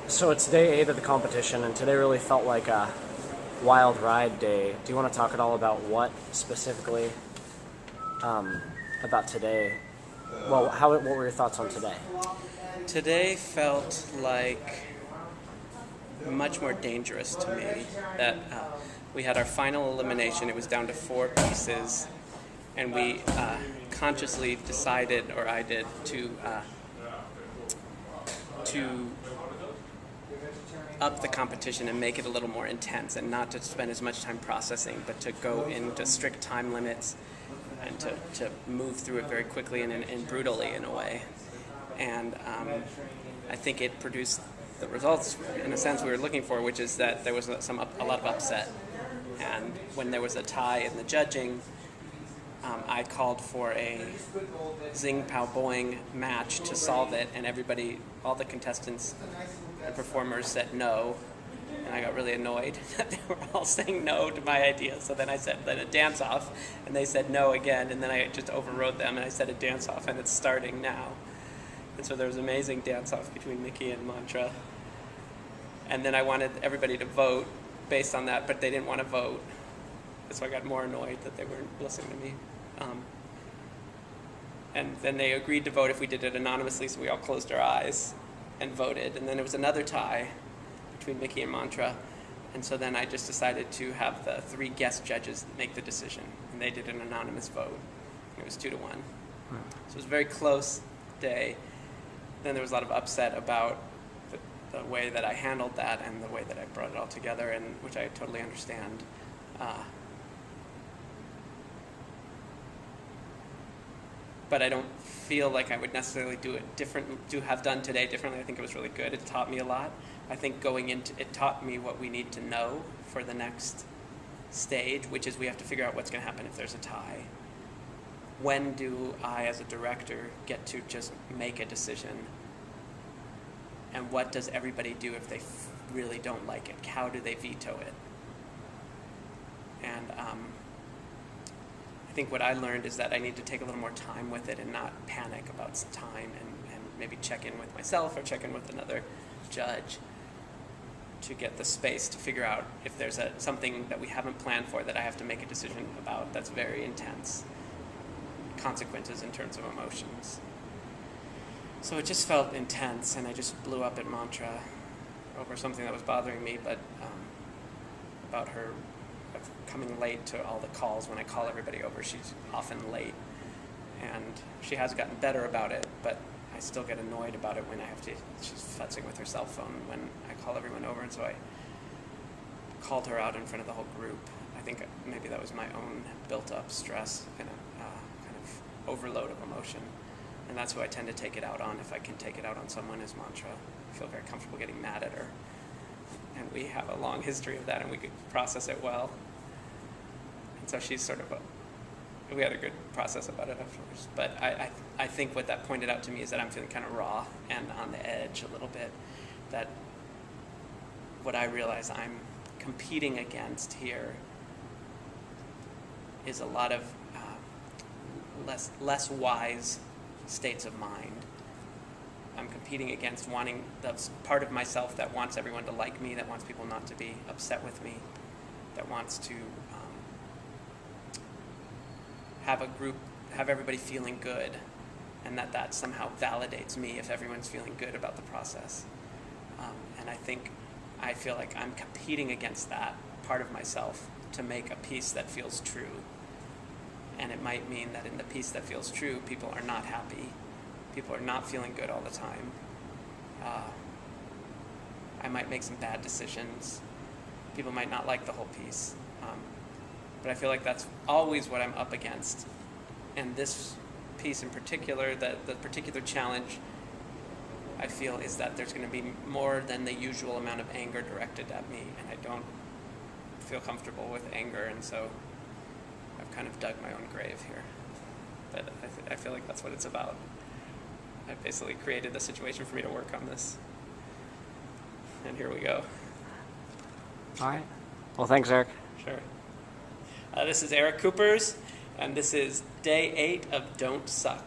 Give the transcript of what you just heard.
So it's day 8 of the competition, and today really felt like a wild ride day. Do you want to talk at all about what specifically about today? Well, what were your thoughts on today? Today felt like much more dangerous to me. That we had our final elimination. It was down to 4 pieces, and we consciously decided, or I did, to up the competition and make it a little more intense, and not to spend as much time processing, but to go into strict time limits and to move through it very quickly and brutally in a way. And I think it produced the results, in a sense, we were looking for, which is that there was a lot of upset. And when there was a tie in the judging, I called for a zing, pow, boing match to solve it, and all the contestants and performers said no, and I got really annoyed that they were all saying no to my idea. So then I said, then a dance-off, and they said no again, and then I just overrode them, and I said a dance-off, and it's starting now. And so there was an amazing dance-off between Mickey and Mantra. And then I wanted everybody to vote based on that, but they didn't want to vote. So I got more annoyed that they weren't listening to me. And then they agreed to vote if we did it anonymously, so we all closed our eyes and voted. And then there was another tie between Mickey and Mantra. And so then I just decided to have the 3 guest judges make the decision. And they did an anonymous vote. It was 2-1. So it was a very close day. Then there was a lot of upset about the way that I handled that and the way that I brought it all together, and which I totally understand. But I don't feel like I would necessarily have done today differently. I think it was really good. It taught me a lot. I think it taught me what we need to know for the next stage, which is we have to figure out what's going to happen if there's a tie. When do I, as a director, get to just make a decision? And what does everybody do if they really don't like it? How do they veto it? And I think what I learned is that I need to take a little more time with it and not panic about time, and maybe check in with myself or check in with another judge to get the space to figure out if there's something that we haven't planned for that I have to make a decision about that's very intense. Consequences in terms of emotions. So it just felt intense, and I just blew up at Mantra over something that was bothering me, but about her coming late to all the calls. When I call everybody over, she's often late, and she has gotten better about it, but I still get annoyed about it when she's futzing with her cell phone when I call everyone over, and so I called her out in front of the whole group. I think maybe that was my own built-up stress and kind of overload of emotion, and that's who I tend to take it out on. If I can take it out on someone as Mantra, I feel very comfortable getting mad at her, and we have a long history of that, and we could process it well. And so she's we had a good process about it afterwards. But I think what that pointed out to me is that I'm feeling kind of raw and on the edge a little bit. That what I realize I'm competing against here is a lot of less wise states of mind. I'm competing against wanting the part of myself that wants everyone to like me, that wants people not to be upset with me, that wants to have everybody feeling good, and that somehow validates me if everyone's feeling good about the process. And I feel like I'm competing against that part of myself to make a piece that feels true. And it might mean that in the piece that feels true, people are not happy. People are not feeling good all the time. I might make some bad decisions. People might not like the whole piece. But I feel like that's always what I'm up against. And this piece in particular, the particular challenge, I feel, is that there's going to be more than the usual amount of anger directed at me, and I don't feel comfortable with anger, and so I've kind of dug my own grave here. But I feel like that's what it's about. I basically created the situation for me to work on this. And here we go. All right. Well, thanks, Eric. Sure. This is Eric Kupers, and this is day 8 of Don't Suck.